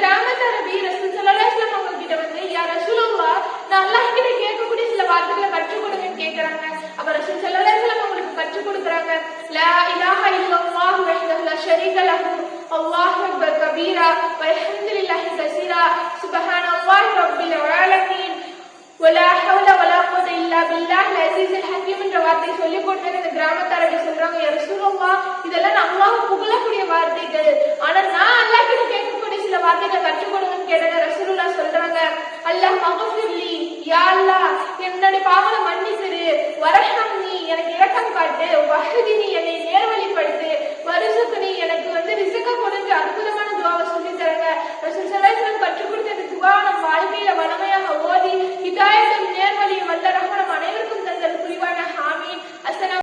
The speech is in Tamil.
கிராமத்து அரபி ரசூல் ஸல்லல்லாஹு அலைஹி வஸல்லம் அவங்க கிட்ட வந்து யா ரசூலுல்லாஹ் நான் அல்லாஹ் கிட்ட கேட்கக்கூடிய சில வார்த்தைகளை கற்றுக் கொடுங்கன்னு கேக்குறாங்க. அப்ப ரசூல் ஸல்லல்லாஹு அலைஹி வஸல்லம் அவங்களுக்கு கற்றுக் கொடுக்குறாங்க. லா இலாஹா இல்லல்லாஹு வஹ்தஹு லா ஷரீக லஹு அல்லாஹு அக்பர் கபீரா வல்ஹம்துலில்லாஹி கஸீரா சுப்ஹானல்லாஹி ரப்பில் ஆலமீன் வலா ஹவ்ல வலா குவத இல்லா பில்லாஹில் அஸீஸில் ஹக்கீம் என்ற வார்த்தையை சொல்லிக் கொடுத்தேன். இந்த கிராமத்து அரபி சொல்றாங்க, யா ரசூலுல்லாஹ் இதெல்லாம் நான் அல்லாஹ் புகழக்கூடிய வார்த்தைகள், ஆனா நான் அல்லாஹ் கிட்ட கேட்கக்கூடிய சில வார்த்தைகள் கற்றுக் கொடுங்கன்னு கேட்டாங்க. ரசூலுல்லாஹ் சொல்றாங்க, அல்லாஹ் மக்ஃபிர்லி, யா அல்லாஹ் என்னுடைய பாவங்களை மன்னிச்சிரு, வரஹம்னி எனக்கு இரக்கம் காட்டு, வஹ்தினி என்னை நேர்வழிப்படுத்து, வர்ஸுக்னி எனக்கு வந்து ரிஸ்க கொடுத்து அற்புதமான துஆவை சொல்லி தரங்க. ரசூல் ஸல்லல்லாஹு அலைஹி வஸல்லம் கற்றுக் கொடுத்த இந்த துஆவை நம்ம வாழ்க்கையில வளமையாக ஓதி ஹிதாயத்